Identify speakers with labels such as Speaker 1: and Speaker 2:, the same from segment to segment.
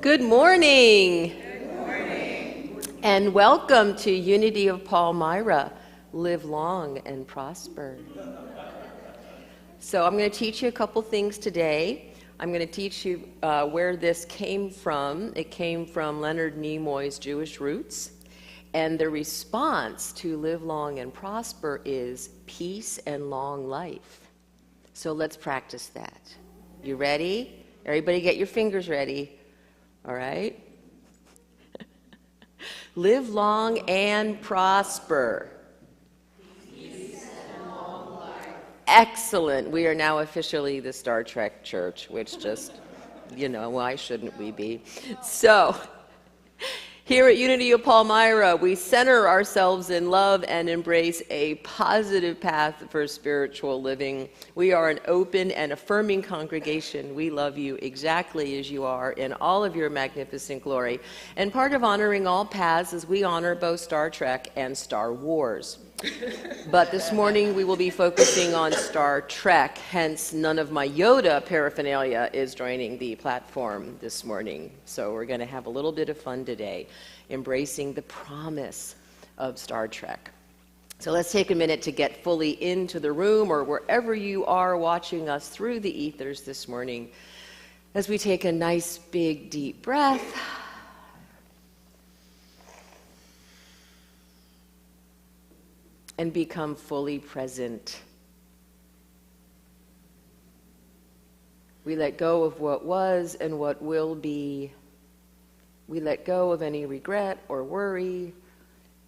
Speaker 1: Good morning. Good morning. And welcome to Unity of Palmyra. Live long and prosper. So I'm going to teach you a couple things today. I'm going to teach you where this came from. It came from Leonard Nimoy's Jewish roots. And the response to live long and prosper is peace and long life. So let's practice that. You ready? Everybody get your fingers ready. All right? Live long and prosper. Peace and long life. Excellent. We are now officially the Star Trek Church, which just, why shouldn't we be? So, here at Unity of Palmyra, we center ourselves in love and embrace a positive path for spiritual living. We are an open and affirming congregation. We love you exactly as you are in all of your magnificent glory. And part of honoring all paths is we honor both Star Trek and Star Wars. But this morning we will be focusing on Star Trek, hence none of my Yoda paraphernalia is joining the platform this morning. So we're going to have a little bit of fun today, embracing the promise of Star Trek. So let's take a minute to get fully into the room or wherever you are watching us through the ethers this morning as we take a nice big deep breath. And become fully present. We let go of what was and what will be. We let go of any regret or worry,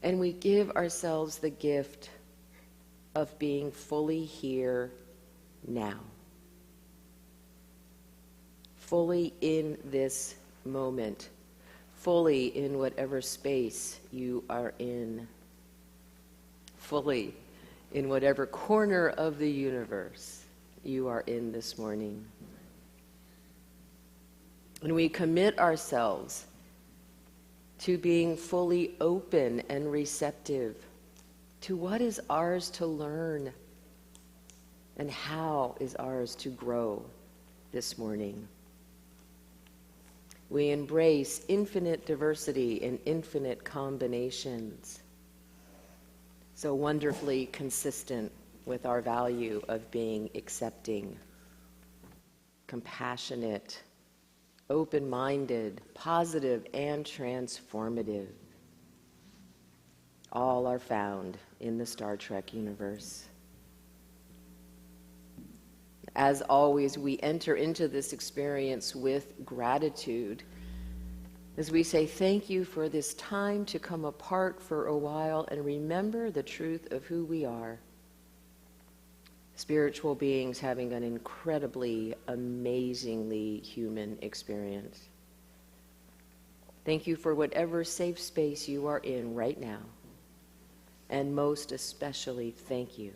Speaker 1: and we give ourselves the gift of being fully here now. Fully in this moment. Fully in whatever space you are in. Fully in whatever corner of the universe you are in this morning. And we commit ourselves to being fully open and receptive to what is ours to learn and how is ours to grow this morning. We embrace infinite diversity and infinite combinations. So wonderfully consistent with our value of being accepting, compassionate, open-minded, positive, and transformative. All are found in the Star Trek universe. As always, we enter into this experience with gratitude as we say thank you for this time to come apart for a while and remember the truth of who we are. Spiritual beings having an incredibly, amazingly human experience. Thank you for whatever safe space you are in right now. And most especially, thank you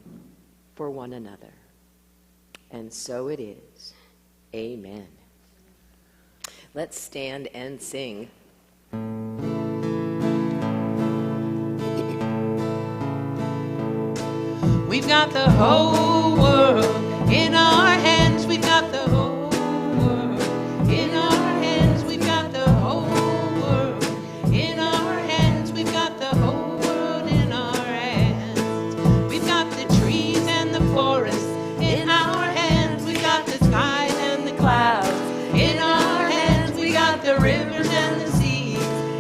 Speaker 1: for one another. And so it is. Amen. Let's stand and sing.
Speaker 2: We've got the whole world in our hands. We've got the whole world in our hands. We've got the whole world in our hands. We've got the whole world in our hands. We've got the trees and the forests in our hands. We've got the skies and the clouds in our hands. We got the rivers and the seas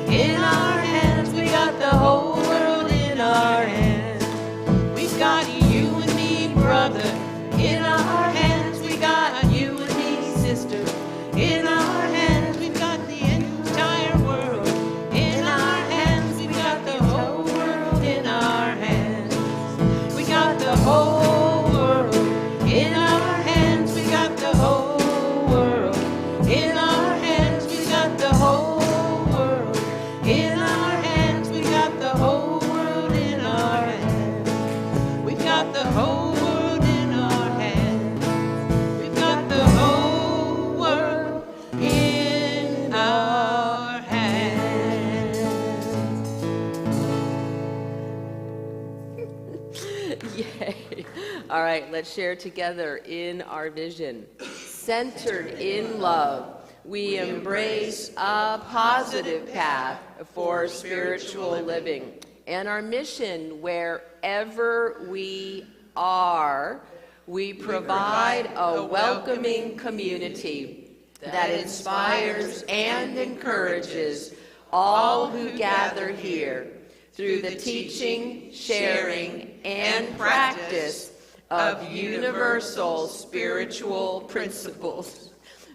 Speaker 2: in our hands. We got the whole world in our hands. We've got you and me, brother, in our hands. We got you and me, sister, in our hands. We've got the entire world in our hands. We've got the whole world in our hands. We got the whole world in our hands. We got the whole world in our hands. We got the whole world in our hands. We got the whole world in our hands. We've got the whole world in our hands. We've got the whole world in our hands.
Speaker 1: Yay. All right, let's share together in our vision. Centered in love, we embrace a positive path for spiritual living. And our mission, wherever we are, we provide a welcoming community that inspires and encourages all who gather here through the teaching, sharing, and practice of universal spiritual principles.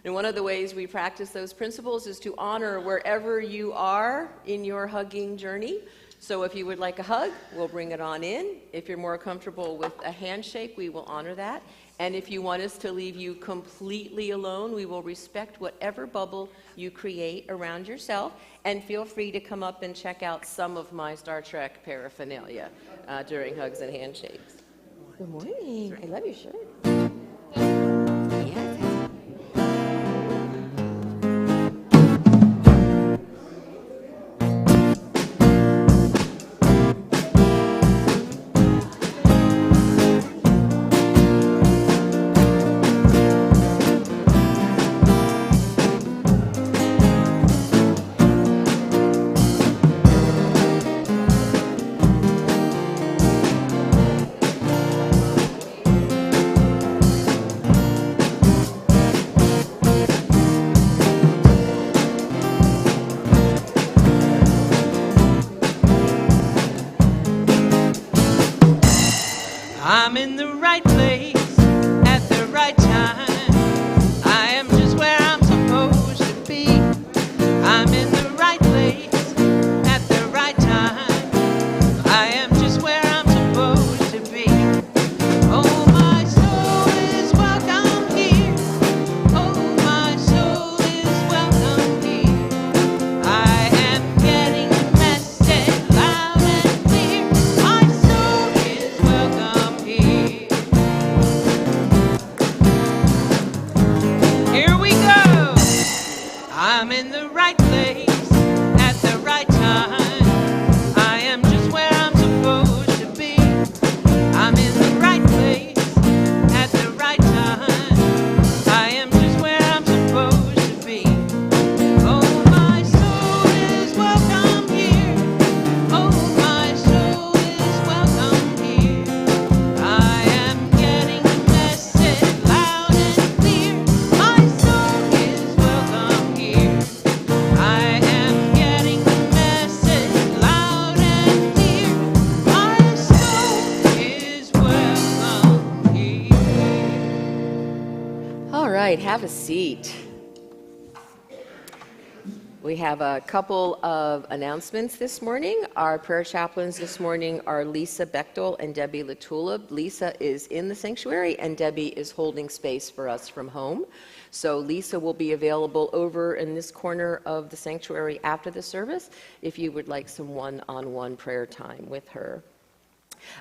Speaker 1: And one of the ways we practice those principles is to honor wherever you are in your hugging journey. So if you would like a hug, we'll bring it on in. If you're more comfortable with a handshake, we will honor that. And if you want us to leave you completely alone, we will respect whatever bubble you create around yourself. And feel free to come up and check out some of my Star Trek paraphernalia during hugs and handshakes. Good morning. I love your shirt. Yes.
Speaker 2: I'm in the right place at the right time. I am just where I'm supposed to be. I'm in the right place at the right time. I am just where I'm supposed to be. Oh, my soul is welcome here. Oh, my soul is welcome here. I am getting the message loud and clear. My soul is welcome here. Here we go. I'm in the right place at the right time. I am just where I'm supposed to be. I'm in the right place at the right time. I am just where I'm supposed to be. Oh, my soul is welcome here. Oh, my soul is welcome here. I am getting the message loud and clear. My soul is welcome here. I am getting the message loud and clear. My soul is welcome here.
Speaker 1: All right, have a seat. We have a couple of announcements this morning. Our prayer chaplains this morning are Lisa Bechtel and Debbie Latulib. Lisa is in the sanctuary and Debbie is holding space for us from home. So Lisa will be available over in this corner of the sanctuary after the service if you would like some one-on-one prayer time with her.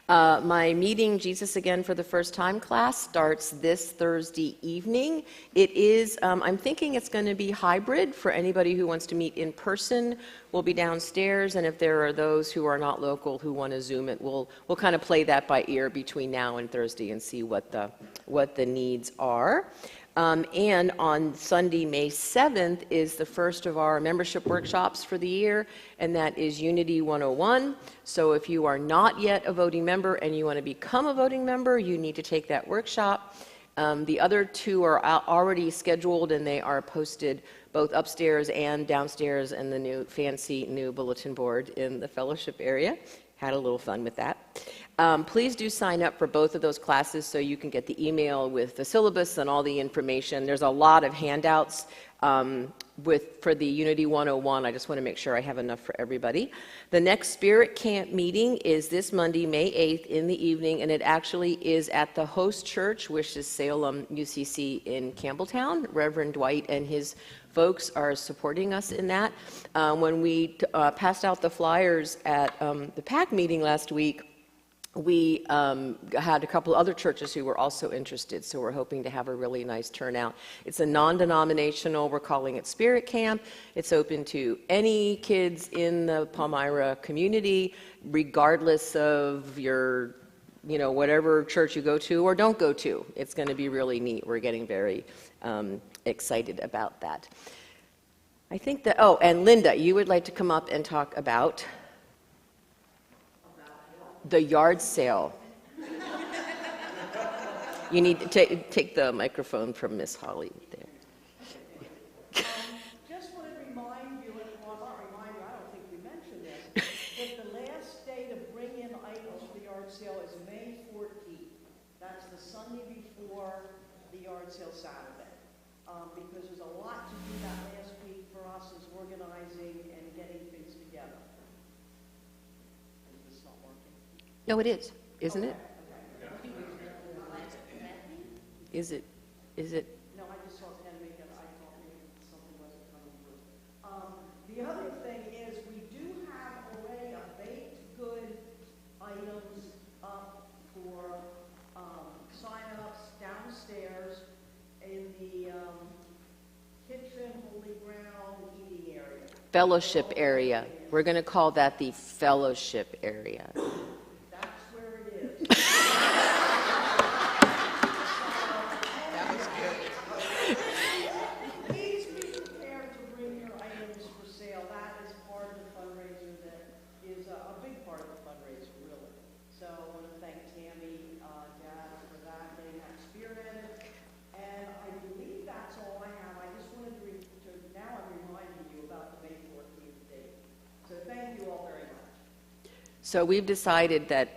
Speaker 1: My meeting Jesus Again for the First Time class starts this Thursday evening. It is, I'm thinking it's going to be hybrid for anybody who wants to meet in person. We'll be downstairs, and if there are those who are not local who want to Zoom it, we'll kind of play that by ear between now and Thursday and see what the needs are. And on Sunday, May 7th, is the first of our membership workshops for the year, and that is Unity 101. So if you are not yet a voting member and you want to become a voting member, you need to take that workshop. The other two are already scheduled, and they are posted both upstairs and downstairs in the new fancy new bulletin board in the fellowship area. Had a little fun with that. Please do sign up for both of those classes so you can get the email with the syllabus and all the information. There's a lot of handouts for the Unity 101. I just want to make sure I have enough for everybody. The next Spirit Camp meeting is this Monday, May 8th in the evening, and it actually is at the host church, which is Salem UCC in Campbelltown. Reverend Dwight and his folks are supporting us in that. When we passed out the flyers at the PAC meeting last week, we had a couple other churches who were also interested, so we're hoping to have a really nice turnout. It's a non-denominational, we're calling it Spirit Camp. It's open to any kids in the Palmyra community, regardless of your whatever church you go to or don't go to. It's going to be really neat. We're getting very excited about that. I think that, and Linda, you would like to come up and talk about the yard sale. You need to take the microphone from Miss Holly there.
Speaker 3: Just want to remind you, well, not remind you, I don't think we mentioned this, that the last day to bring in items for the yard sale is May 14th. That's the Sunday before the yard sale Saturday. Because there's a lot to do that last week for us as organizing and getting things together. Is this not working?
Speaker 1: No, it is, isn't it? Is it?
Speaker 3: No, I just saw Ken make it. I thought maybe something wasn't coming through. The other thing is we do have already a baked good items up for sign-ups downstairs in the kitchen, holy ground, eating area.
Speaker 1: Fellowship area. We're going to call that the fellowship area.
Speaker 3: That's where it is. Please be prepared to bring your items for sale. That is part of the fundraiser that is a big part of the fundraiser, really. So I want to thank Tammy, Dad, for that, getting that spearheaded. And I believe that's all I have. I just wanted to now I'm reminding you about the May 14th date. So thank you all very much.
Speaker 1: So we've decided that,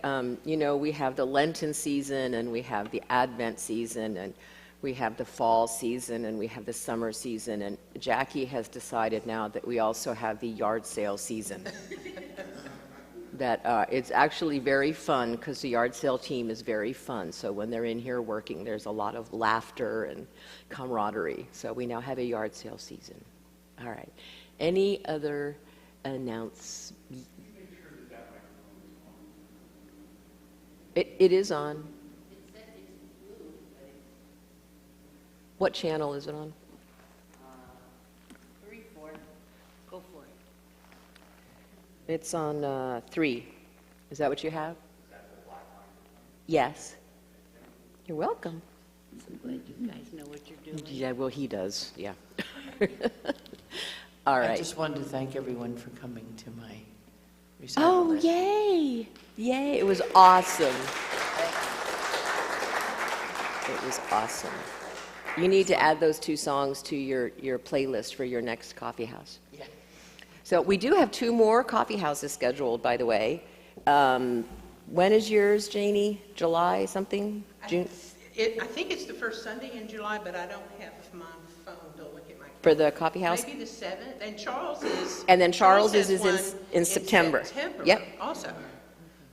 Speaker 1: we have the Lenten season and we have the Advent season and we have the fall season and we have the summer season. And Jackie has decided now that we also have the yard sale season. That it's actually very fun because the yard sale team is very fun. So when they're in here working, there's a lot of laughter and camaraderie. So we now have a yard sale season. All right. Any other announcements? It is on. What channel is it on?
Speaker 2: 3, 4. Go for it.
Speaker 1: It's on 3. Is that what you have? Yes. You're welcome.
Speaker 2: I'm glad you guys know what you're doing.
Speaker 1: Yeah, well, he does, yeah. All right.
Speaker 4: I just wanted to thank everyone for coming to my recital.
Speaker 1: Oh,
Speaker 4: last night.
Speaker 1: yay! Yay, it was awesome. It was awesome. You need to add those 2 songs to your playlist for your next coffee house.
Speaker 4: Yeah.
Speaker 1: So we do have 2 more coffee houses scheduled, by the way. When is yours, Janie? July something? June?
Speaker 2: I think it's the first Sunday in July, but I don't have my phone to look at my calendar.
Speaker 1: For the coffee house?
Speaker 2: Maybe the 7th, and Charles is...
Speaker 1: And then Charles
Speaker 2: has
Speaker 1: is
Speaker 2: one
Speaker 1: in September. Yep.
Speaker 2: Also,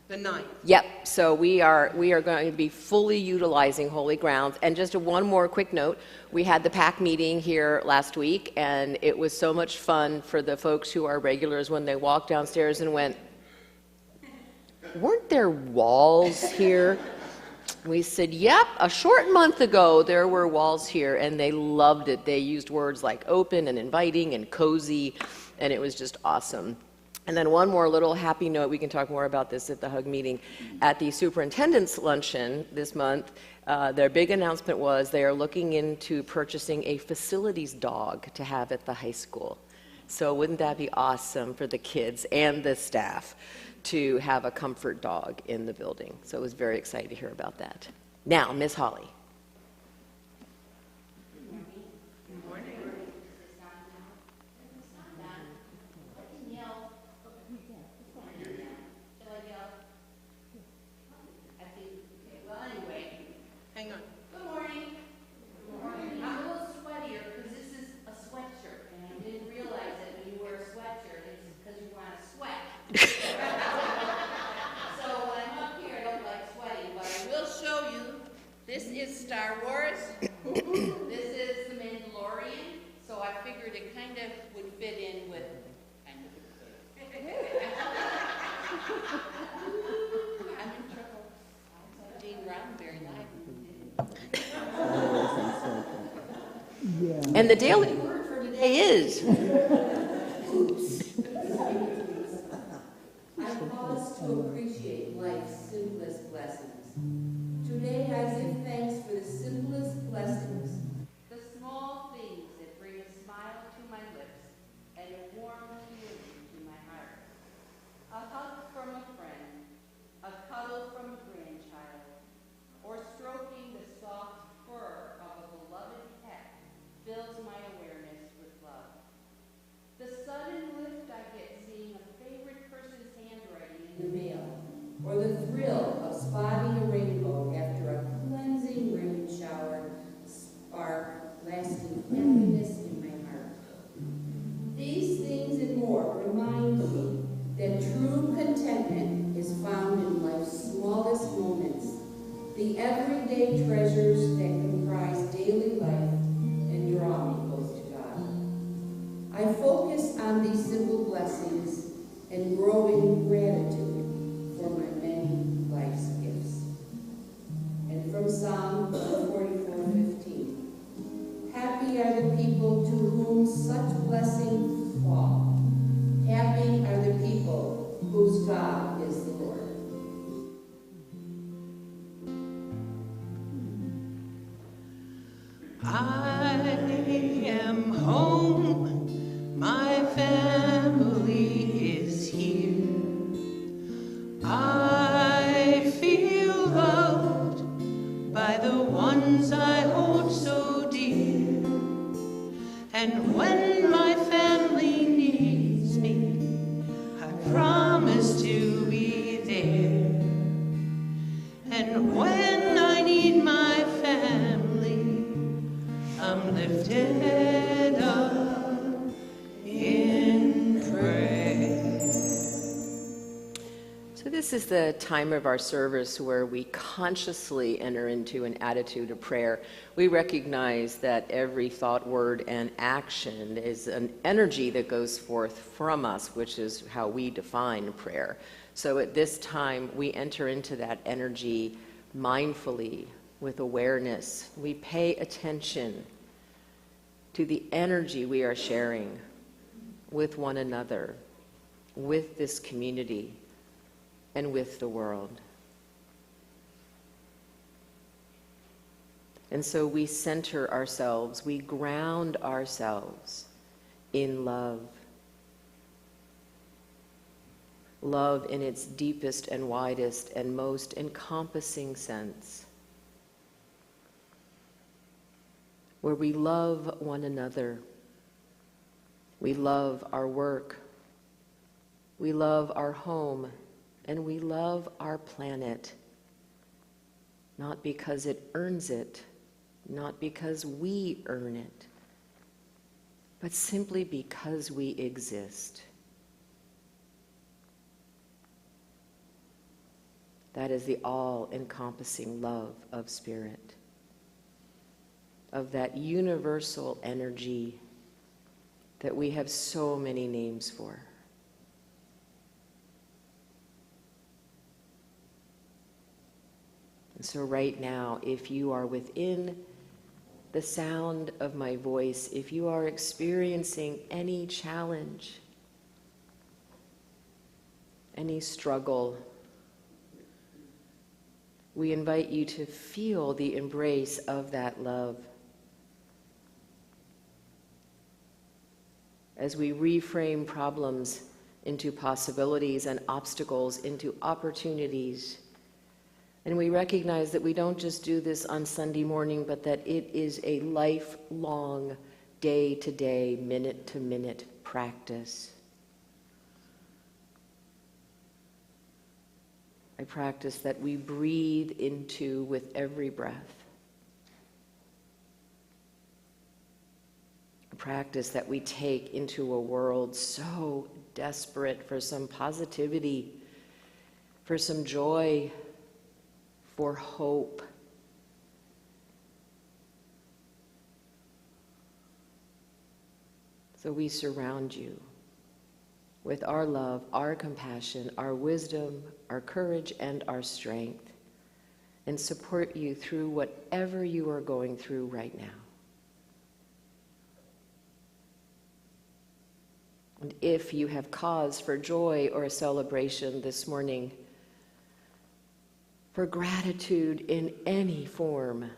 Speaker 2: the 9th.
Speaker 1: Yep, so we are going to be fully utilizing Holy Grounds. And just one more quick note, we had the PAC meeting here last week, and it was so much fun for the folks who are regulars when they walked downstairs and went, weren't there walls here? We said, yep, a short month ago there were walls here, and they loved it. They used words like open and inviting and cozy, and it was just awesome. And then one more little happy note, we can talk more about this at the HUG meeting. At the superintendent's luncheon this month, their big announcement was they are looking into purchasing a facilities dog to have at the high school. So wouldn't that be awesome for the kids and the staff to have a comfort dog in the building? So I was very excited to hear about that. Now, Ms. Holly.
Speaker 2: Hang on.
Speaker 5: Good morning. I'm a little sweatier because this is a sweatshirt, and I didn't realize that when you wear a sweatshirt, it's because you want to sweat. So when I'm up here, I don't like sweating, but I will show you. This is Star Wars. This is The Mandalorian. So I figured it kind of would fit in with kind of. I'm in trouble. Gene Roddenberry live.
Speaker 1: And the daily word for today is.
Speaker 5: I pause to appreciate life's simplest blessings. Today I give thanks for the simplest blessings, the small things that bring a smile to my lips and a warm feeling to my heart. A hug from a friend, a cuddle from a grandchild, or stroking the soft fur of a beloved pet fills my awareness with love. The sudden lift I get seeing a favorite person's handwriting in the mail, or the thrill of spotting a rainbow after a cleansing rain shower spark lasting happiness in my heart. These things and more remind me that true contentment is found in life's smallest moments, the everyday treasures that comprise daily life and draw me close to God. I focus on these simple blessings and grow in gratitude for my many life's gifts. And from Psalm 44:15, happy are the people to whom such blessings fall. Happy are the people whose God is the Lord.
Speaker 2: I am home, my family is here. I feel loved by the ones I hold so dear. And when my family needs me, I promise to be there. And when I need my family, I'm lifted up in prayer.
Speaker 1: So this is the time of our service where we consciously enter into an attitude of prayer. We recognize that every thought, word, and action is an energy that goes forth from us, which is how we define prayer. So at this time, we enter into that energy mindfully, with awareness. We pay attention to the energy we are sharing with one another, with this community, and with the world. And so we center ourselves, we ground ourselves in love. Love in its deepest and widest and most encompassing sense, where we love one another, we love our work, we love our home, and we love our planet, not because it earns it, not because we earn it, but simply because we exist. That is the all-encompassing love of Spirit, of that universal energy that we have so many names for. And so right now, if you are within the sound of my voice, if you are experiencing any challenge, any struggle, we invite you to feel the embrace of that love. As we reframe problems into possibilities and obstacles into opportunities, and we recognize that we don't just do this on Sunday morning, but that it is a lifelong, day-to-day, minute-to-minute practice. A practice that we breathe into with every breath. A practice that we take into a world so desperate for some positivity, for some joy, for hope. So we surround you with our love, our compassion, our wisdom, our courage, and our strength, and support you through whatever you are going through right now. And if you have cause for joy or celebration this morning, for gratitude in any form,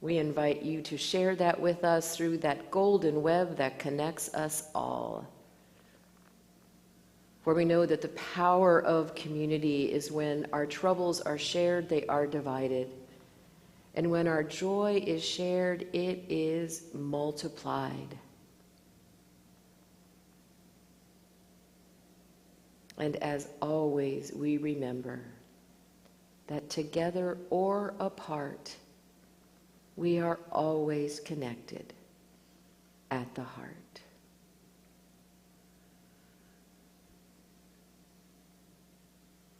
Speaker 1: we invite you to share that with us through that golden web that connects us all. For we know that the power of community is when our troubles are shared, they are divided. And when our joy is shared, it is multiplied. And as always, we remember that together or apart, we are always connected at the heart.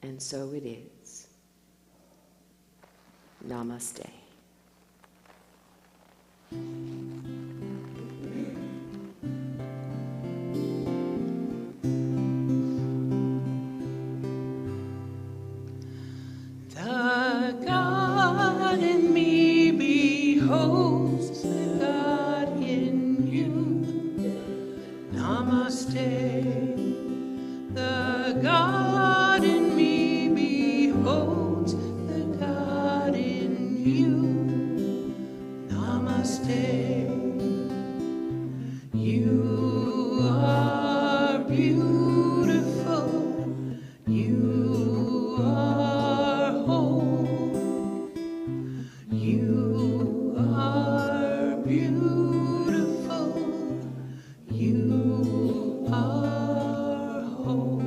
Speaker 1: And so it is. Namaste.
Speaker 2: The God in me beholds the God in you. Namaste. The God in me beholds the God in you. Namaste. You are beautiful. You are whole. You are beautiful. You are whole.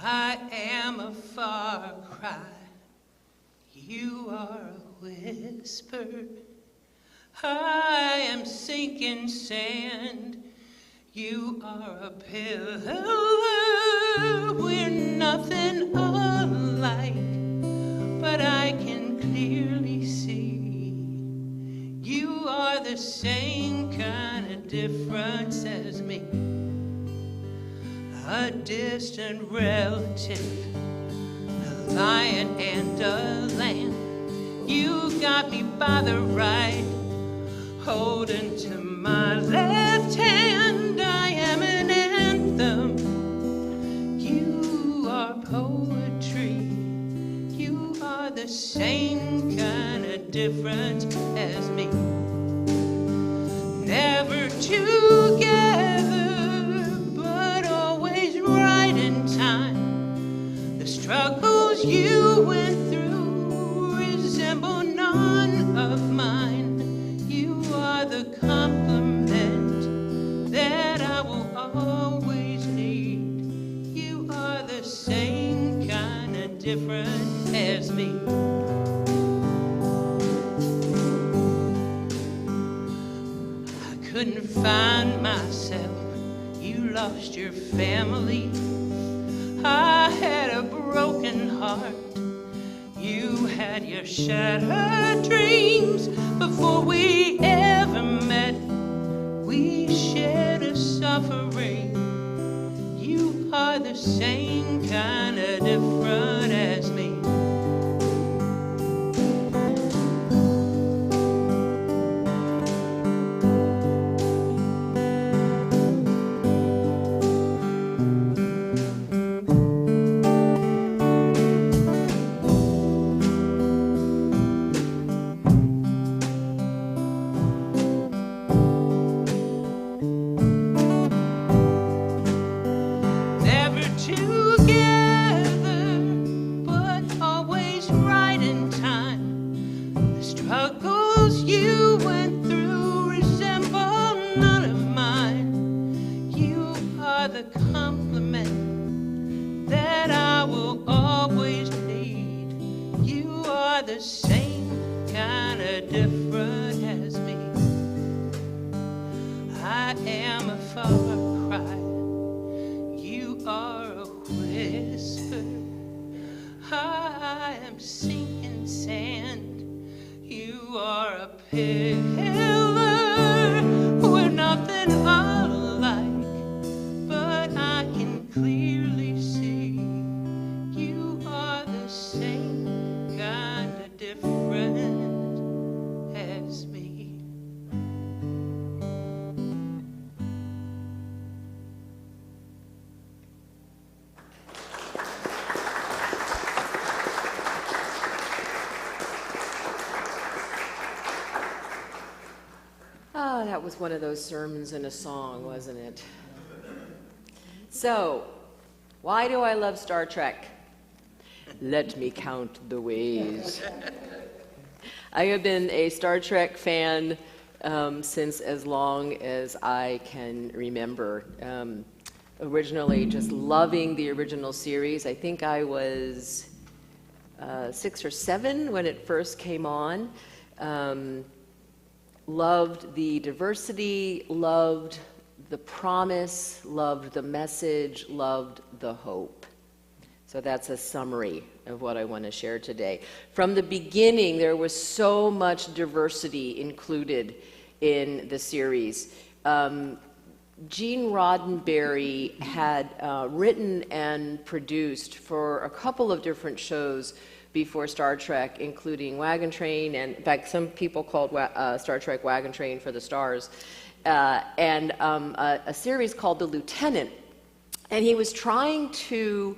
Speaker 2: I am a far cry, you are a whisper. I am sinking sand, you are a pillar. We're nothing alike, but I can clearly see you are the same kind of difference as me. A distant relative, a lion and a lamb. You got me by the right, holding to my left hand. I am an anthem. You are poetry. You are the same kind of difference as me. Never together, right in time. The struggles you went through resemble none of mine. You are the compliment that I will always need. You are the same kind of different as me. I couldn't find myself. You lost your family. I had a broken heart. You had your shattered dreams. Before we ever met, we shared a suffering. You are the same kind of different as me. The same kind of different as me. I am a far cry, you are a whisper. I am sinking sand, you are a pillar. clearly see you are the same kind of different as me.
Speaker 1: Oh, that was one of those sermons in a song, wasn't it? So, why do I love Star Trek? Let me count the ways. I have been a Star Trek fan since as long as I can remember. Originally, just loving the original series. I think I was 6 or 7 when it first came on. Loved the diversity, loved the promise, loved the message, loved the hope. So that's a summary of what I want to share today. From the beginning, there was so much diversity included in the series. Gene Roddenberry had written and produced for a couple of different shows before Star Trek, including Wagon Train, and in fact, some people called Star Trek Wagon Train for the Stars, and a series called The Lieutenant. And he was trying to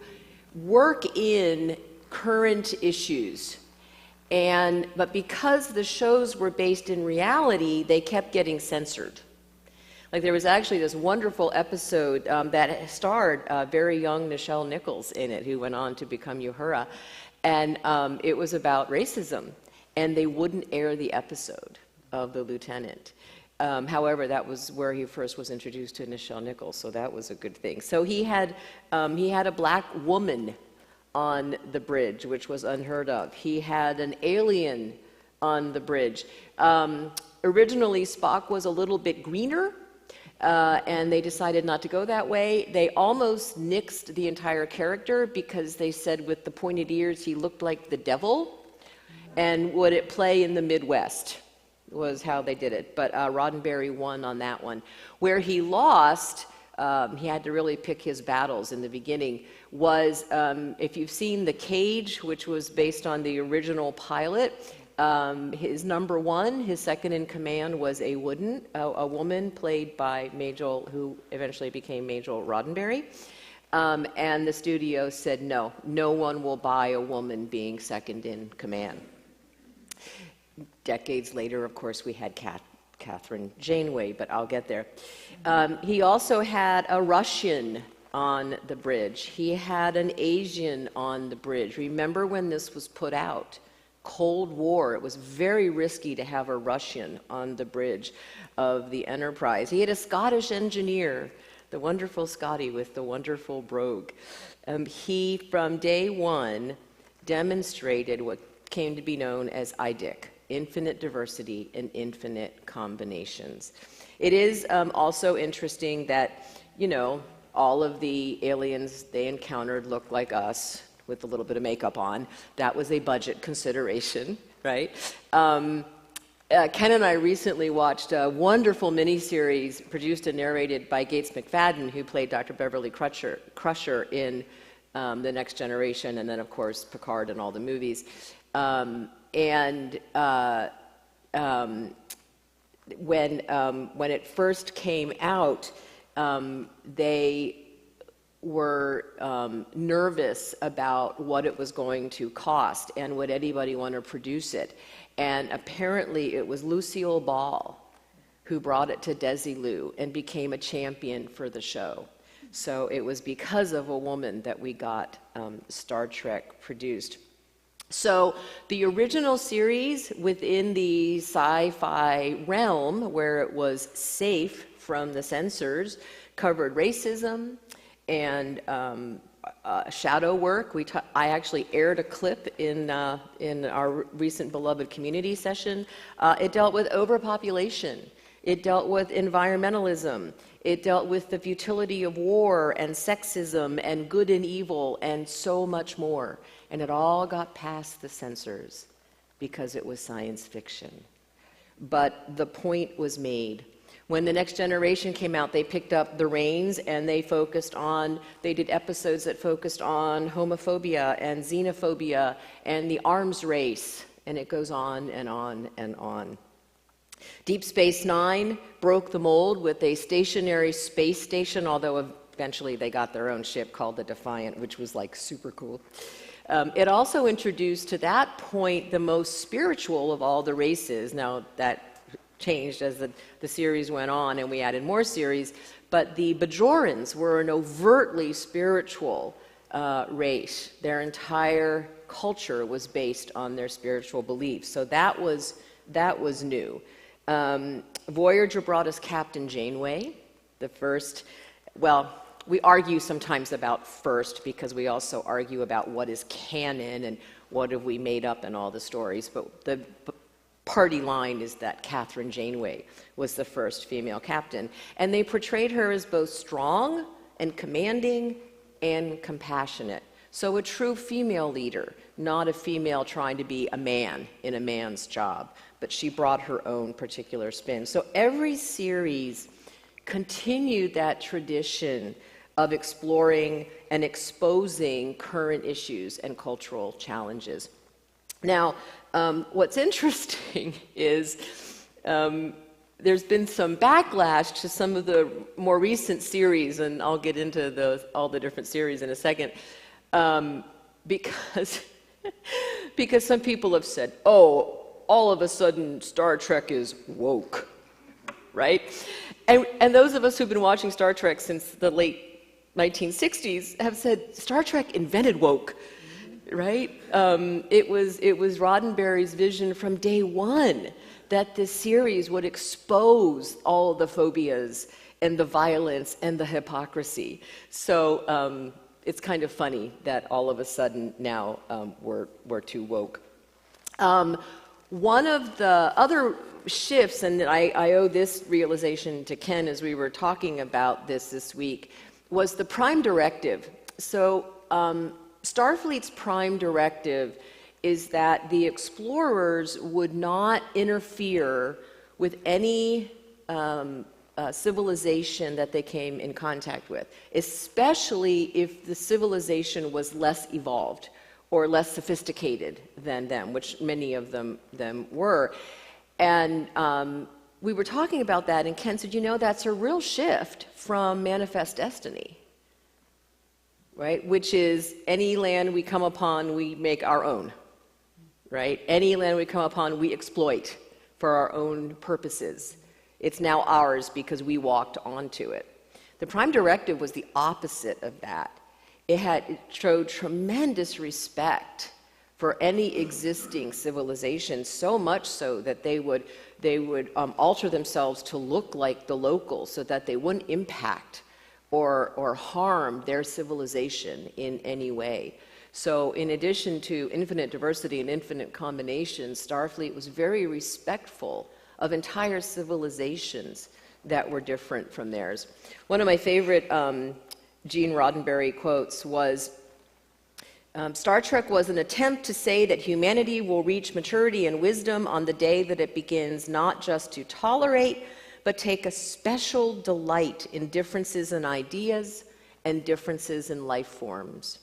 Speaker 1: work in current issues. But because the shows were based in reality, they kept getting censored. Like there was actually this wonderful episode that starred very young Nichelle Nichols in it, who went on to become Uhura. And it was about racism, and they wouldn't air the episode of The Lieutenant. However, that was where he first was introduced to Nichelle Nichols, so that was a good thing. So he had a black woman on the bridge, which was unheard of. He had an alien on the bridge. Originally, Spock was a little bit greener, and they decided not to go that way. They almost nixed the entire character because they said with the pointed ears he looked like the devil, and would it play in the Midwest was how they did it. But Roddenberry won on that one. Where he lost, he had to really pick his battles in the beginning, was if you've seen The Cage, which was based on the original pilot, his number one, his second in command, was a woman played by Majel, who eventually became Majel Roddenberry. And the studio said, no one will buy a woman being second in command. Decades later, of course, we had Catherine Janeway, but I'll get there. He also had a Russian on the bridge. He had an Asian on the bridge. Remember when this was put out? Cold War. It was very risky to have a Russian on the bridge of the Enterprise. He had a Scottish engineer, the wonderful Scotty with the wonderful brogue. He, from day one, demonstrated what came to be known as IDIC, infinite diversity and infinite combinations. It is also interesting that, all of the aliens they encountered looked like us, with a little bit of makeup on. That was a budget consideration, right? Ken and I recently watched a wonderful miniseries produced and narrated by Gates McFadden, who played Dr. Beverly Crusher in The Next Generation, and then, of course, Picard and all the movies. When it first came out, they were nervous about what it was going to cost and would anybody want to produce it. And apparently it was Lucille Ball who brought it to Desilu and became a champion for the show. So it was because of a woman that we got Star Trek produced. So the original series within the sci-fi realm, where it was safe from the censors, covered racism and shadow work. I actually aired a clip in our recent Beloved Community session. It dealt with overpopulation. It dealt with environmentalism. It dealt with the futility of war and sexism and good and evil and so much more. And it all got past the censors because it was science fiction. But the point was made. When The Next Generation came out, they picked up the reins and they did episodes that focused on homophobia and xenophobia and the arms race, and it goes on and on and on. Deep Space Nine broke the mold with a stationary space station, although eventually they got their own ship called the Defiant, which was like super cool. It also introduced to that point the most spiritual of all the races. Now that changed as the series went on and we added more series, but the Bajorans were an overtly spiritual race. Their entire culture was based on their spiritual beliefs, so that was new. Voyager brought us Captain Janeway, the first, well, we argue sometimes about first because we also argue about what is canon and what have we made up in all the stories, but the party line is that Catherine Janeway was the first female captain. And they portrayed her as both strong and commanding and compassionate. So a true female leader, not a female trying to be a man in a man's job, but she brought her own particular spin. So every series continued that tradition of exploring and exposing current issues and cultural challenges. Now, what's interesting is there's been some backlash to some of the more recent series, and I'll get into all the different series in a second, because some people have said, oh, all of a sudden Star Trek is woke, right? And those of us who've been watching Star Trek since the late 1960s have said, Star Trek invented woke. Right? It was Roddenberry's vision from day one that this series would expose all the phobias and the violence and the hypocrisy. So it's kind of funny that all of a sudden now we're too woke. One of the other shifts, and I owe this realization to Ken as we were talking about this week, was the Prime Directive. So Starfleet's Prime Directive is that the explorers would not interfere with any civilization that they came in contact with, especially if the civilization was less evolved or less sophisticated than them, which many of them were. And we were talking about that, and Ken said, you know, that's a real shift from Manifest Destiny. Right? Which is any land we come upon, we make our own. Right? Any land we come upon, we exploit for our own purposes. It's now ours because we walked onto it. The Prime Directive was the opposite of that. It showed tremendous respect for any existing civilization, so much so that they would alter themselves to look like the locals so that they wouldn't impact or harm their civilization in any way. So in addition to infinite diversity and infinite combinations, Starfleet was very respectful of entire civilizations that were different from theirs. One of my favorite Gene Roddenberry quotes was, Star Trek was an attempt to say that humanity will reach maturity and wisdom on the day that it begins not just to tolerate, but take a special delight in differences in ideas and differences in life forms.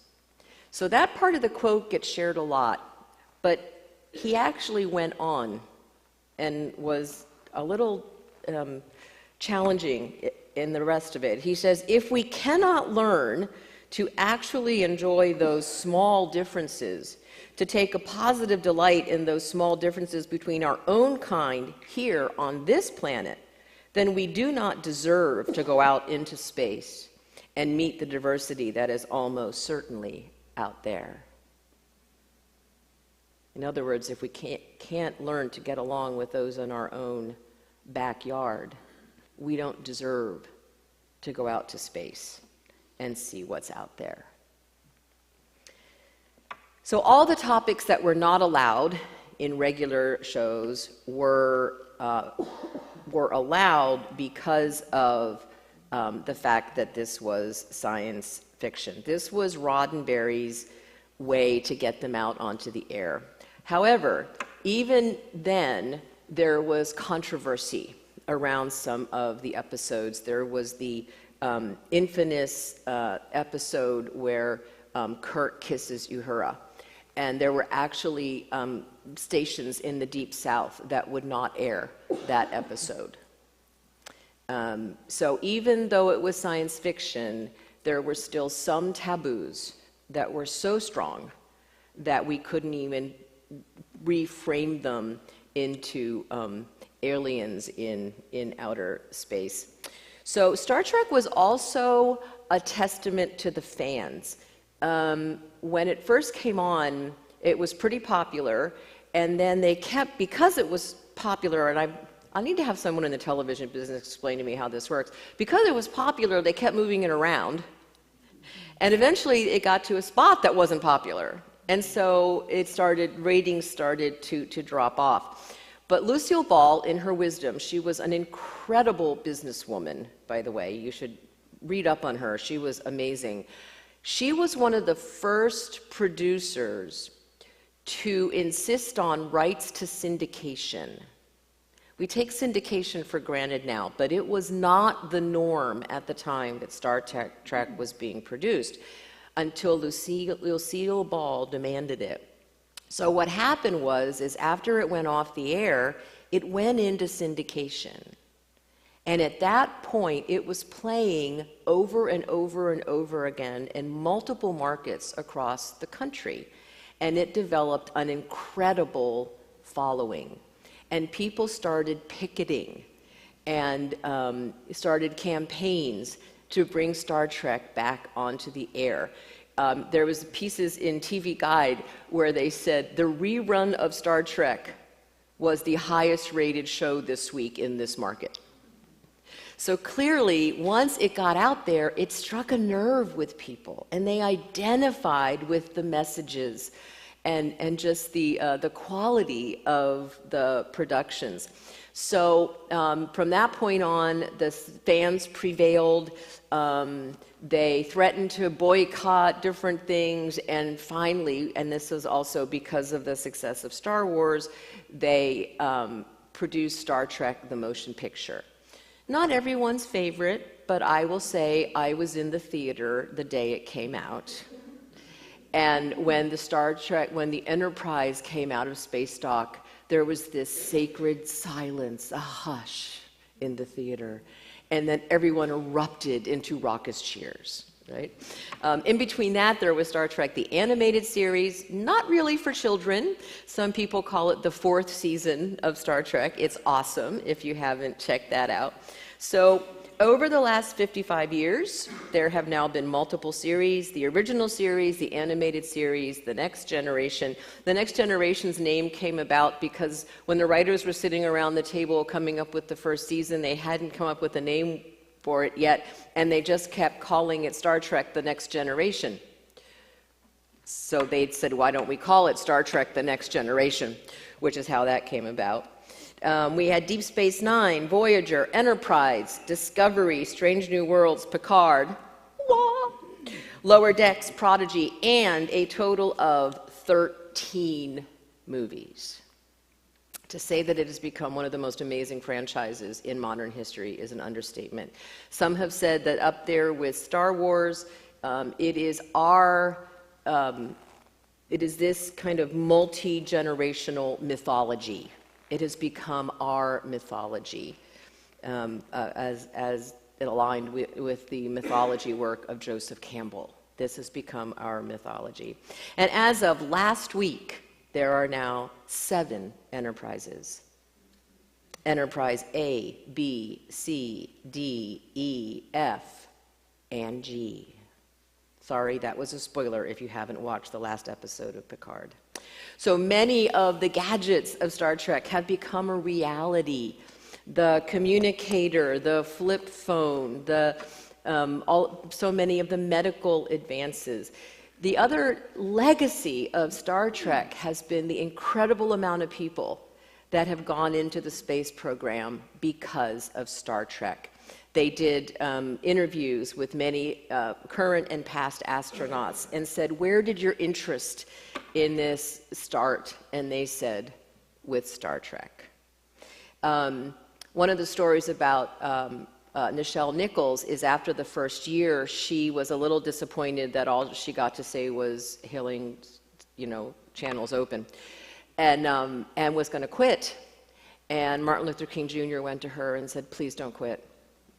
Speaker 1: So that part of the quote gets shared a lot, but he actually went on and was a little challenging in the rest of it. He says, if we cannot learn to actually enjoy those small differences, to take a positive delight in those small differences between our own kind here on this planet, then we do not deserve to go out into space and meet the diversity that is almost certainly out there. In other words, if we can't learn to get along with those in our own backyard, we don't deserve to go out to space and see what's out there. So all the topics that were not allowed in regular shows were allowed because of the fact that this was science fiction. This was Roddenberry's way to get them out onto the air. However, even then, there was controversy around some of the episodes. There was the infamous episode where Kirk kisses Uhura. And there were actually stations in the Deep South that would not air that episode. So even though it was science fiction, there were still some taboos that were so strong that we couldn't even reframe them into aliens in outer space. So Star Trek was also a testament to the fans. When it first came on, it was pretty popular, and then they kept, because it was popular, and I need to have someone in the television business explain to me how this works. Because it was popular, they kept moving it around, and eventually it got to a spot that wasn't popular, and so ratings started to drop off. But Lucille Ball, in her wisdom, she was an incredible businesswoman, by the way. You should read up on her. She was amazing. She was one of the first producers to insist on rights to syndication. We take syndication for granted now, but it was not the norm at the time that Star Trek was being produced until Lucille Ball demanded it. So what happened is after it went off the air, it went into syndication. And at that point, it was playing over and over and over again in multiple markets across the country. And it developed an incredible following. And people started picketing and started campaigns to bring Star Trek back onto the air. There was pieces in TV Guide where they said the rerun of Star Trek was the highest rated show this week in this market. So clearly, once it got out there, it struck a nerve with people, and they identified with the messages and just the quality of the productions. So from that point on, the fans prevailed. They threatened to boycott different things, and finally, and this was also because of the success of Star Wars, they produced Star Trek: The Motion Picture. Not everyone's favorite, but I will say I was in the theater the day it came out. And when the Enterprise came out of space dock, there was this sacred silence, a hush in the theater. And then everyone erupted into raucous cheers, right? In between that, there was Star Trek, the animated series, not really for children. Some people call it the 4th season of Star Trek. It's awesome if you haven't checked that out. So over the last 55 years, there have now been multiple series: the original series, the animated series, The Next Generation. The Next Generation's name came about because when the writers were sitting around the table coming up with the first season, they hadn't come up with a name for it yet, and they just kept calling it Star Trek: The Next Generation. So they'd said, why don't we call it Star Trek: The Next Generation, which is how that came about. We had Deep Space Nine, Voyager, Enterprise, Discovery, Strange New Worlds, Picard, Lower Decks, Prodigy, and a total of 13 movies. To say that it has become one of the most amazing franchises in modern history is an understatement. Some have said that up there with Star Wars, it is this kind of multi-generational mythology. It has become our mythology, as it aligned with the mythology work of Joseph Campbell. This has become our mythology. And as of last week, there are now 7 Enterprises. Enterprise A, B, C, D, E, F, and G. Sorry, that was a spoiler if you haven't watched the last episode of Picard. So many of the gadgets of Star Trek have become a reality. The communicator, the flip phone, so many of the medical advances. The other legacy of Star Trek has been the incredible amount of people that have gone into the space program because of Star Trek. They did interviews with many current and past astronauts and said, where did your interest in this start? And they said, with Star Trek. One of the stories about Nichelle Nichols is after the first year, she was a little disappointed that all she got to say was hailing, channels open, and was going to quit. And Martin Luther King Jr. went to her and said, please don't quit.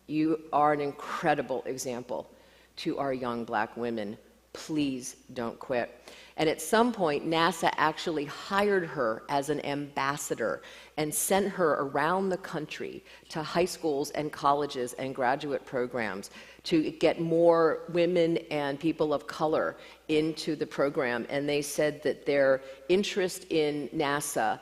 Speaker 1: You are an incredible example to our young black women. Please don't quit. And at some point, NASA actually hired her as an ambassador and sent her around the country to high schools and colleges and graduate programs to get more women and people of color into the program. And they said that their interest in NASA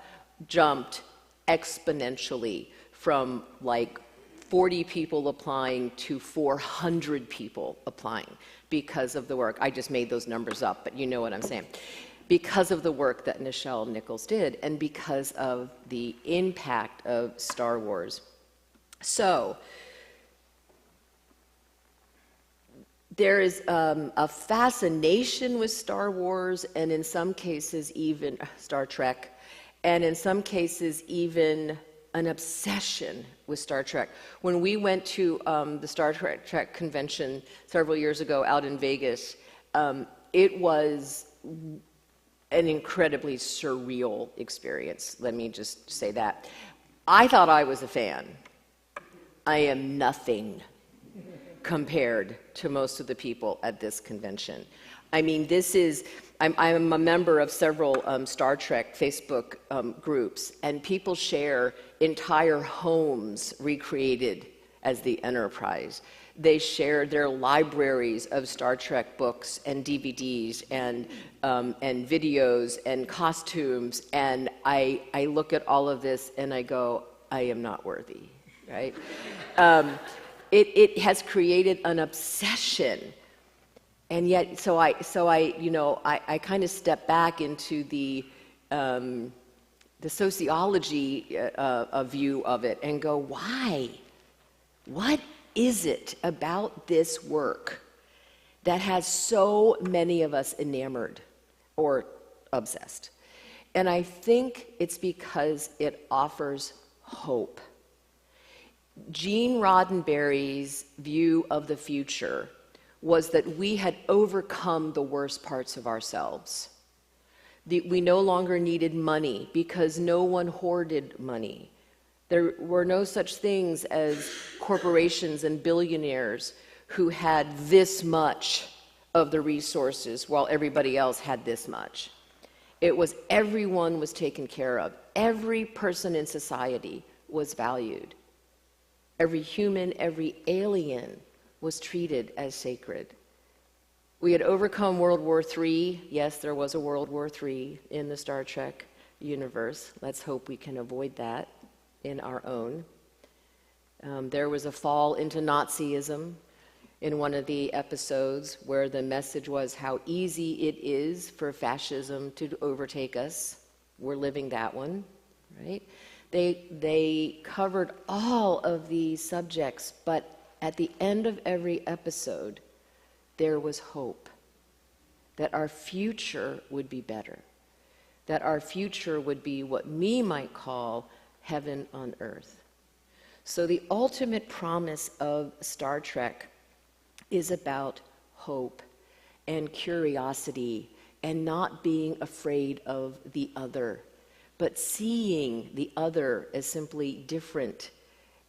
Speaker 1: jumped exponentially from like 40 people applying to 400 people applying because of the work. I just made those numbers up, but you know what I'm saying. Because of the work that Nichelle Nichols did and because of the impact of Star Wars. So, there is a fascination with Star Wars and in some cases even Star Trek, and in some cases even an obsession with Star Trek. When we went to the Star Trek convention several years ago out in Vegas, it was an incredibly surreal experience. Let me just say that. I thought I was a fan. I am nothing compared to most of the people at this convention. I mean, I'm a member of several Star Trek Facebook groups, and people share entire homes recreated as the Enterprise. They share their libraries of Star Trek books and DVDs and videos and costumes, and I look at all of this and I go, I am not worthy, right? It has created an obsession. And yet, so I kind of step back into the sociology view of it and go, why? What is it about this work that has so many of us enamored or obsessed? And I think it's because it offers hope. Gene Roddenberry's view of the future was that we had overcome the worst parts of ourselves. We no longer needed money because no one hoarded money. There were no such things as corporations and billionaires who had this much of the resources while everybody else had this much. It was everyone was taken care of. Every person in society was valued. Every human, every alien was treated as sacred. We had overcome World War III. Yes, there was a World War III in the Star Trek universe. Let's hope we can avoid that in our own. There was a fall into Nazism in one of the episodes where the message was how easy it is for fascism to overtake us. We're living that one, right? They covered all of these subjects, but at the end of every episode, there was hope that our future would be better, that our future would be what we might call heaven on earth. So the ultimate promise of Star Trek is about hope and curiosity and not being afraid of the other, but seeing the other as simply different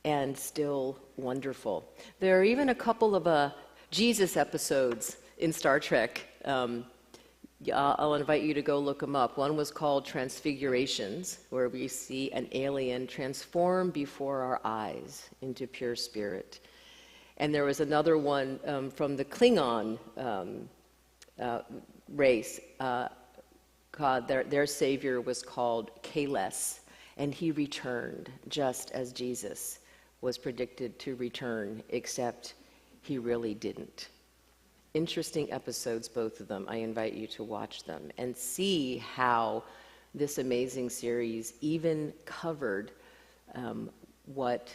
Speaker 1: and still wonderful. There are even a couple of Jesus episodes in Star Trek. I'll invite you to go look them up. One was called Transfigurations, where we see an alien transform before our eyes into pure spirit. And there was another one from the Klingon race. Their savior was called Kahless, and he returned just as Jesus was predicted to return, except he really didn't. Interesting episodes, both of them. I invite you to watch them and see how this amazing series even covered what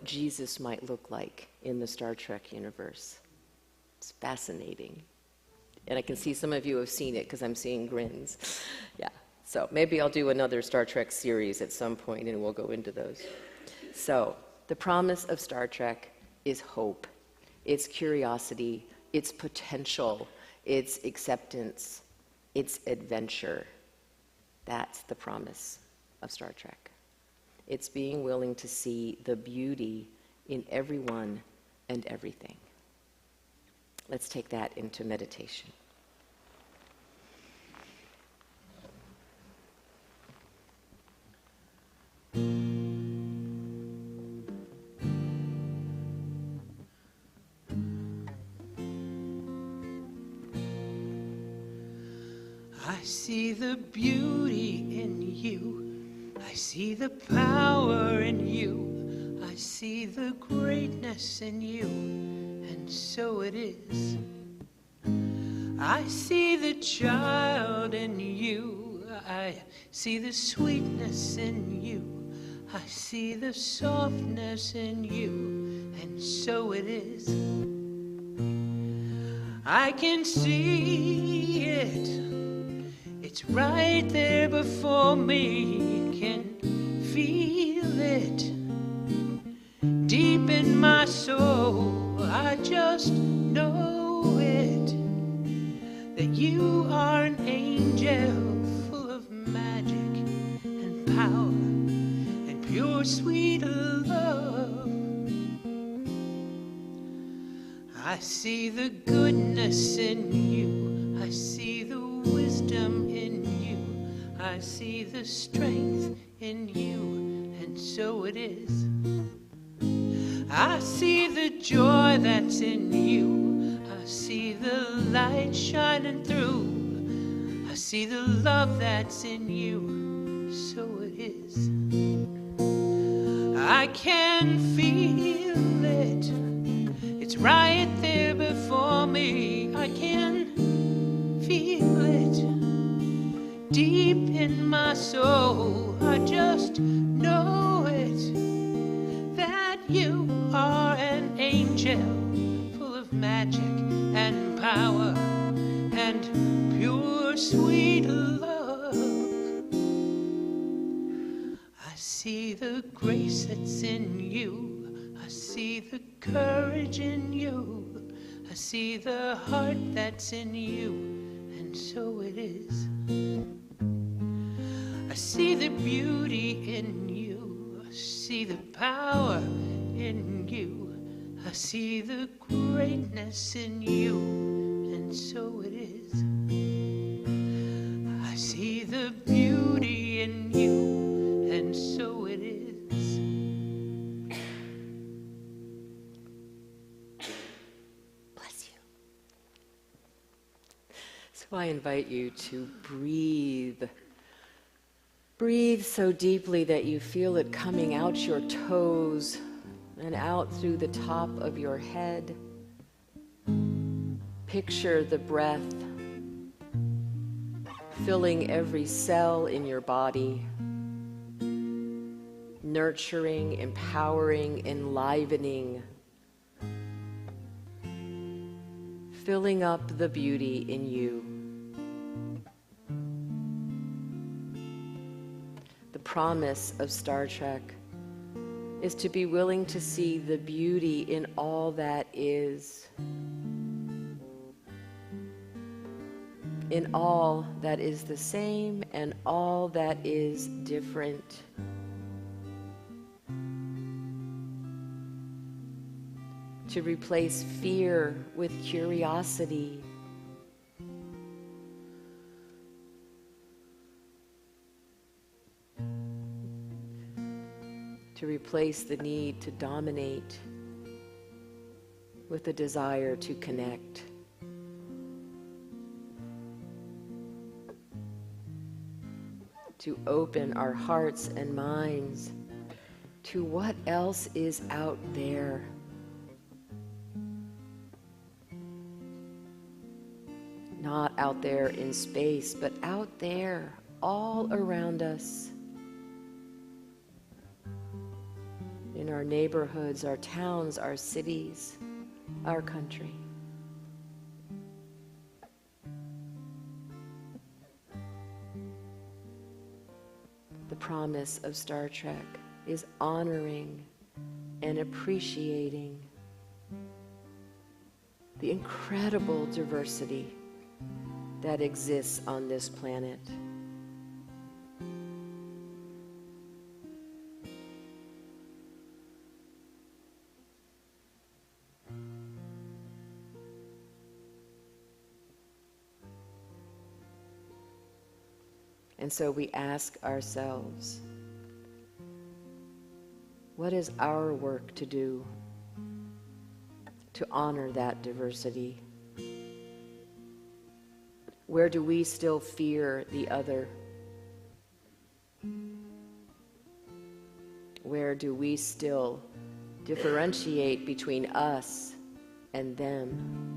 Speaker 1: Jesus might look like in the Star Trek universe. It's fascinating. And I can see some of you have seen it because I'm seeing grins. Yeah, so maybe I'll do another Star Trek series at some point and we'll go into those. So, the promise of Star Trek is hope, it's curiosity, it's potential, it's acceptance, it's adventure. That's the promise of Star Trek. It's being willing to see the beauty in everyone and everything. Let's take that into meditation.
Speaker 2: I see the beauty in you. I see the power in you. I see the greatness in you. And so it is. I see the child in you. I see the sweetness in you. I see the softness in you. And so it is. I can see it. It's right there before me, can feel it deep in my soul. I just know it, that you are an angel full of magic and power and pure sweet love. I see the goodness in you, I see the wisdom in you, I see the strength in you, and so it is. I see the joy that's in you, I see the light shining through, I see the love that's in you, so it is. I can feel it, it's right there before me, I can feel it deep in my soul. I just know it, that you are an angel full of magic and power and pure sweet love. I see the grace that's in you, I see the courage in you, I see the heart that's in you, and so it is. I see the beauty in you, I see the power in you, I see the greatness in you, and so it is. I see the beauty in you, and so it is.
Speaker 1: Bless you. So I invite you to breathe. Breathe so deeply that you feel it coming out your toes and out through the top of your head. Picture the breath filling every cell in your body, nurturing, empowering, enlivening, filling up the beauty in you. The promise of Star Trek is to be willing to see the beauty in all that is, in all that is the same and all that is different. To replace fear with curiosity. To replace the need to dominate with the desire to connect. To open our hearts and minds to what else is out there. Not out there in space, but out there, all around us. In our neighborhoods, our towns, our cities, our country. The promise of Star Trek is honoring and appreciating the incredible diversity that exists on this planet. And so we ask ourselves, what is our work to do to honor that diversity? Where do we still fear the other? Where do we still differentiate between us and them?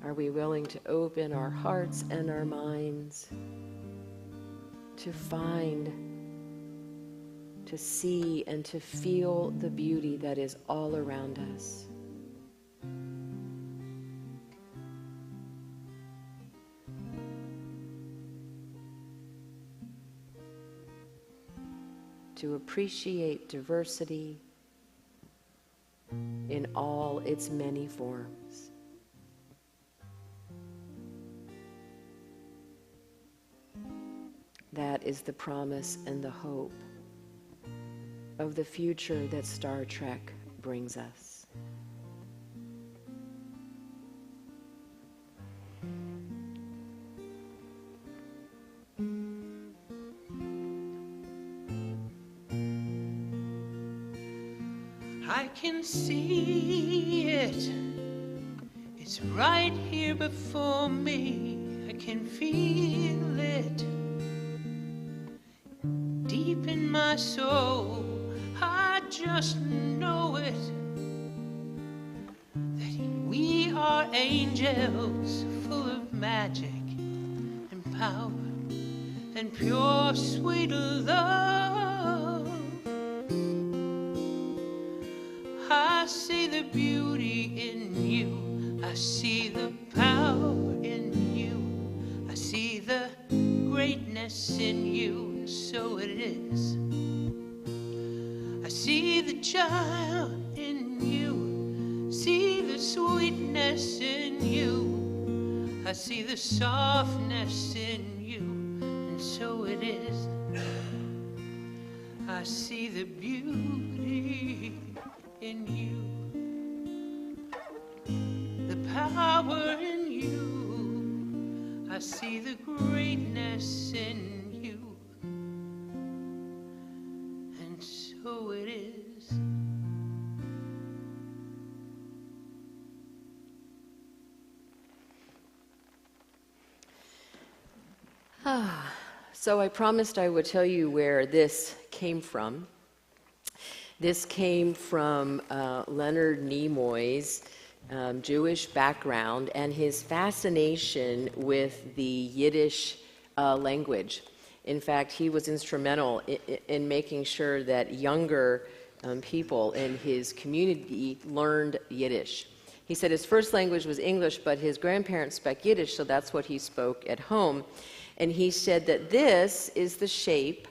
Speaker 1: Are we willing to open our hearts and our minds to find, to see, and to feel the beauty that is all around us? To appreciate diversity in all its many forms. That is the promise and the hope of the future that Star Trek brings us.
Speaker 2: I can see it. It's right here before me. I can feel it deep in my soul. I just know it, that we are angels full of magic and power and pure sweet love. I see the beauty in you, I see the power in you, I see the greatness in you, and so it is. I see the child in you, see the sweetness in you, I see the softness in you, and so it is. I see the beauty in you, the power in you, I see the greatness in you, and so it is.
Speaker 1: So I promised I would tell you where this came from. This came from Leonard Nimoy's Jewish background and his fascination with the Yiddish language. In fact, he was instrumental in making sure that younger people in his community learned Yiddish. He said his first language was English, but his grandparents spoke Yiddish, so that's what he spoke at home. And he said that this is the shape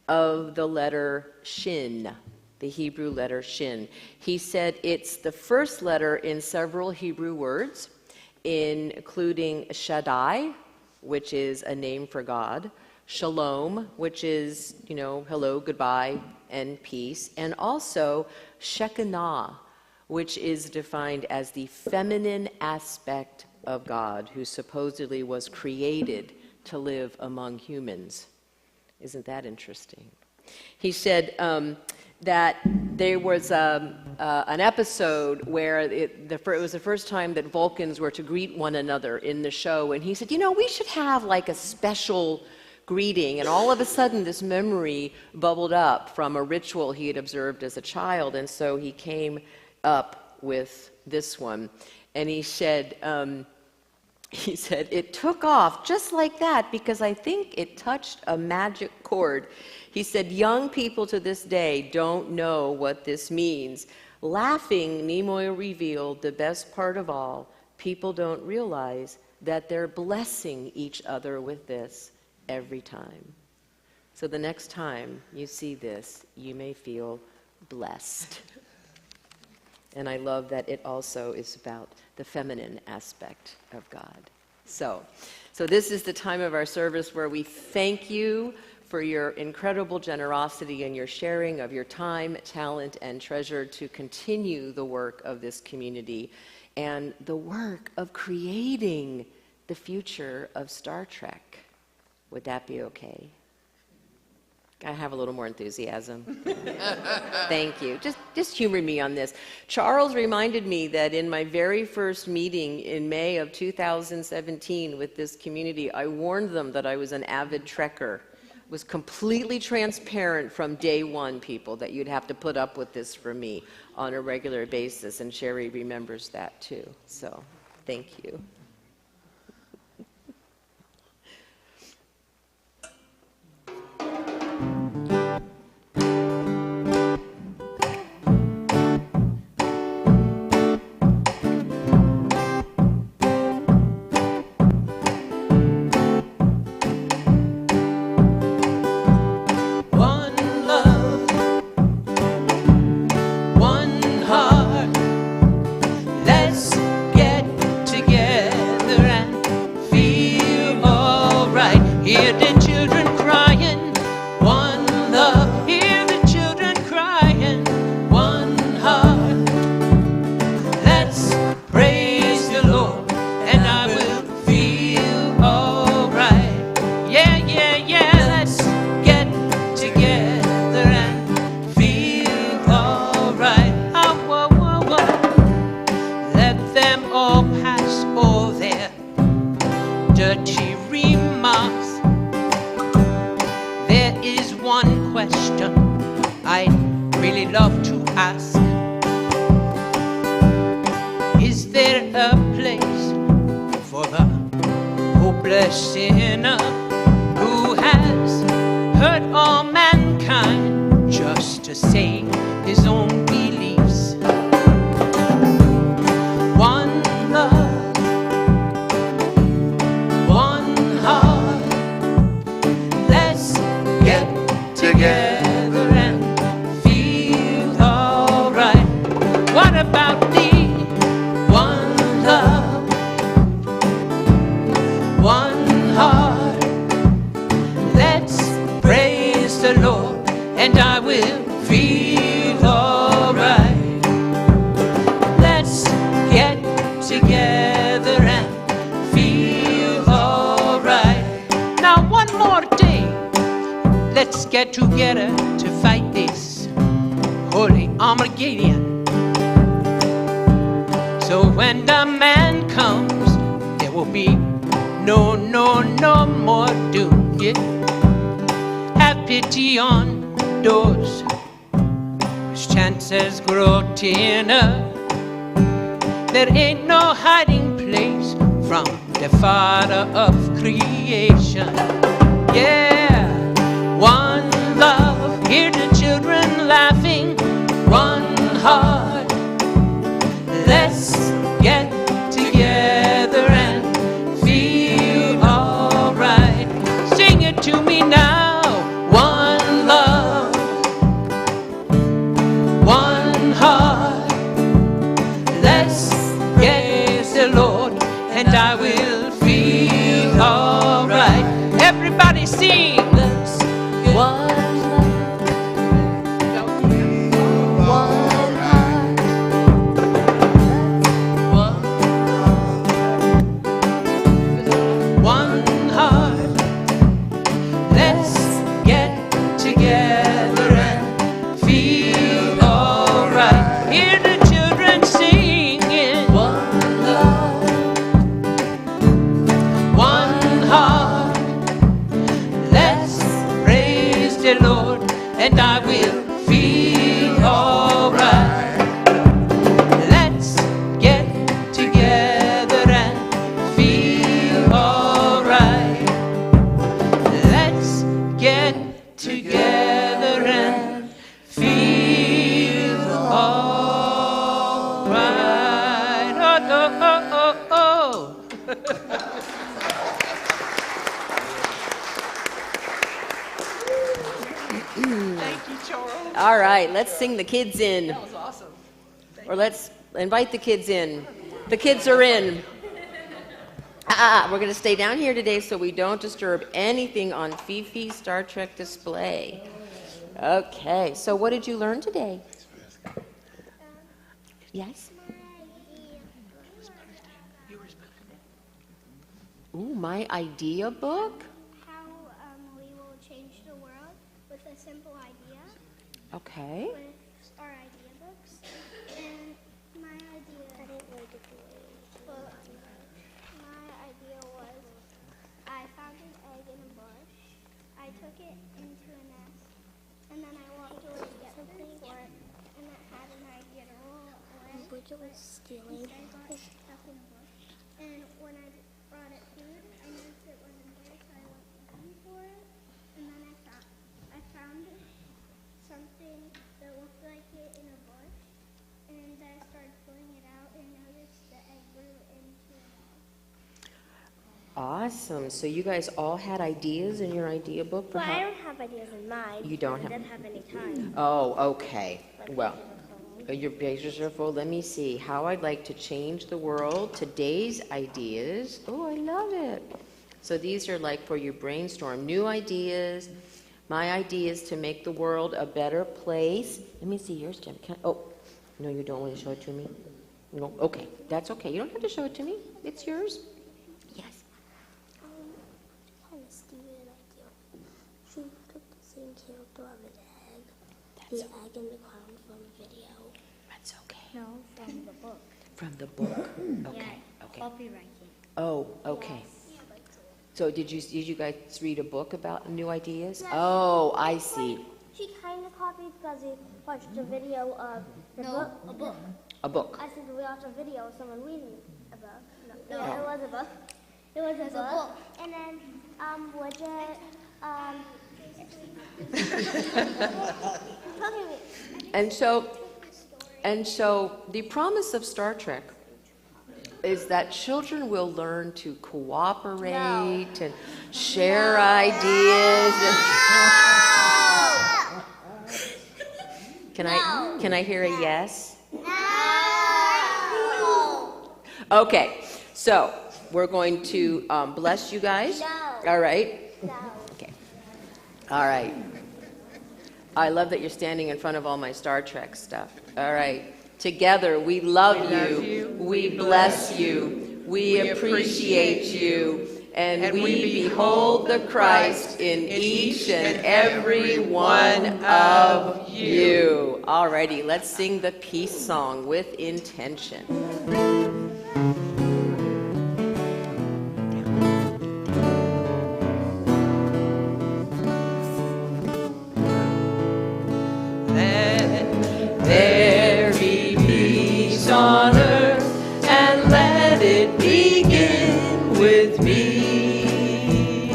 Speaker 1: of the letter Shin, the Hebrew letter Shin. He said it's the first letter in several Hebrew words, including Shaddai, which is a name for God, Shalom, which is, hello, goodbye, and peace, and also Shekinah, which is defined as the feminine aspect of God, who supposedly was created to live among humans. Isn't that interesting? He said that there was an episode where it was the first time that Vulcans were to greet one another in the show, and he said, we should have like a special greeting, and all of a sudden this memory bubbled up from a ritual he had observed as a child, and so he came up with this one, and he said, it took off just like that because I think it touched a magic chord. He said, young people to this day don't know what this means. Laughing, Nimoy revealed the best part of all, people don't realize that they're blessing each other with this every time. So the next time you see this, you may feel blessed. And I love that it also is about the feminine aspect of God. So this is the time of our service where we thank you for your incredible generosity and your sharing of your time, talent, and treasure to continue the work of this community and the work of creating the future of Star Trek. Would that be okay? I have a little more enthusiasm. Thank you. Just humor me on this. Charles reminded me that in my very first meeting in May of 2017 with this community, I warned them that I was an avid Trekker. It was completely transparent from day one, people, that you'd have to put up with this from me on a regular basis, and Sherry remembers that too. So, thank you.
Speaker 2: Hear the children crying, one love. Hear the children crying, one heart. Let's praise the Lord, and I will feel alright. Yeah, yeah, yeah. Let's get together and feel alright. Oh, whoa, whoa, whoa. Let them all pass all their dirty remarks. There is one question I'd really love to ask. Is there a place for the hopeless sinner who has hurt all mankind just to save his own beliefs? One love, one heart. Let's get together and feel alright. What about the one love, one heart? Let's praise the Lord, and I will feel alright. Let's get together and feel alright. Now one more day, let's get together to fight this holy Armageddon. So when the man comes, there will be no more doom. Yeah. Have pity on those whose chances grow thinner. There ain't no hiding place from the Father of creation. Yeah, one love, hear the children laughing, one heart. Let's get together and feel alright. Sing it to me now. One love, one heart. Let's praise the Lord, and I will feel alright. Everybody sing. Let's get one and I will feel alright. Let's get together and feel alright. Let's get together and feel alright. Oh, oh, oh, oh, Thank you, Charles.
Speaker 1: All right, let's sing the kids in.
Speaker 2: That was awesome.
Speaker 1: Or let's invite the kids in. The kids are in. We're going to stay down here today so we don't disturb anything on Fifi's Star Trek display. Okay, so what did you learn today? Yes? Ooh, my idea book?
Speaker 6: How we will change the world with a simple idea
Speaker 1: Okay.
Speaker 6: with our idea books. And my idea, I didn't like it. Well, my idea was I found an egg in a bush. I took it into a nest, and then I walked away to get something for it, and it had an idea to roll away. Bridget was stealing. I got stuck in a bush, and when I brought it food, I noticed it wasn't there, so I went looking for it, and then I found something that looked like it in a bush, and I started pulling it out and noticed the egg grew into an egg.
Speaker 1: Awesome. So you guys all had ideas in your idea book for
Speaker 6: Well, I
Speaker 1: how?
Speaker 6: don't have ideas in mind.
Speaker 1: You don't
Speaker 6: I
Speaker 1: have-
Speaker 6: didn't have any time.
Speaker 1: Oh, okay. Well, your pages are full. Let me see. How I'd like to change the world. Today's ideas. Oh, I love it. So these are like for your brainstorm. New ideas. My idea is to make the world a better place. Let me see yours, Jim. Oh, no, you don't want to show it to me? No, okay. That's okay. You don't have to show it to me. It's yours. Yes.
Speaker 6: Kind of stupid idea. She took the same character of an egg,
Speaker 1: That's
Speaker 6: the egg and the clown from a video.
Speaker 1: That's okay.
Speaker 6: No, from the book.
Speaker 1: From the book. Okay. Okay.
Speaker 6: Copyrighted.
Speaker 1: Oh, okay. So did you guys read a book about new ideas? Oh, I see.
Speaker 6: She kind of copied because we watched a video of the book. A book.
Speaker 1: A book.
Speaker 6: I said we watched a video of someone reading a book. No, it was a book. It was a book. And then Widget
Speaker 1: And so the promise of Star Trek is that children will learn to cooperate and share ideas. Can I hear a yes? Okay, so we're going to bless you guys. All right. Okay. All right. I love that you're standing in front of all my Star Trek stuff. All right. Together, we love you. We bless you. We appreciate you. And we behold the Christ in each and every one of you. All righty, let's sing the peace song with intention.
Speaker 2: There be peace on earth, and let it begin with me.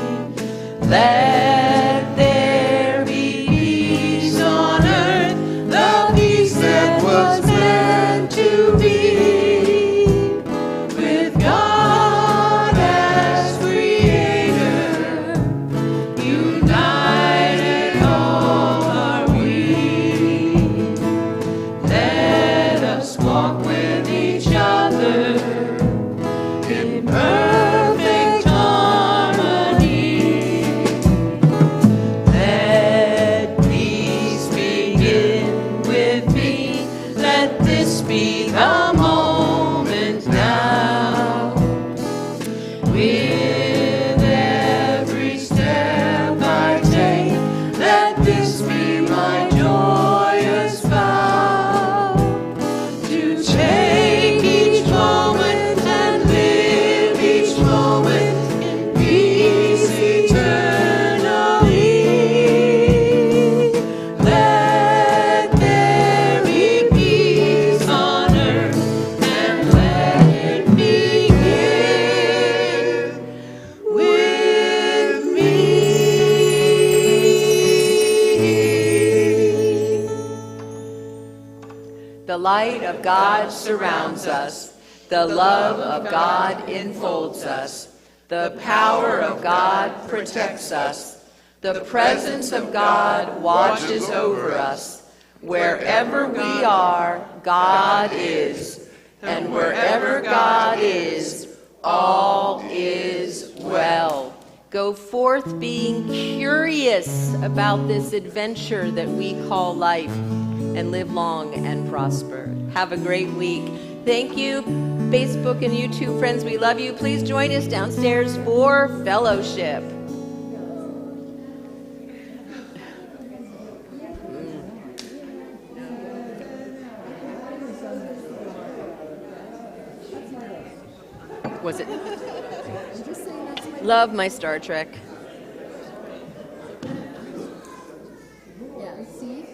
Speaker 2: Let there be peace on earth, the peace that was meant to be. With God as creator, united all are we. Let us walk with each other in perfect harmony. Let peace begin with me. Let this be the moment now. With every step I take, let this be my joyous vow. To take each moment and live each moment in peace eternally. Let there be peace on earth, and let it begin with me.
Speaker 1: The light of God surrounds us. The love of God enfolds us. The power of God protects us. The presence of God watches over us. Wherever we are, God is. And wherever God is, all is well. Go forth being curious about this adventure that we call life, and live long and prosper. Have a great week. Thank you, Facebook and YouTube friends. We love you. Please join us downstairs for fellowship. Was it? Love my Star Trek.
Speaker 7: Yeah, see?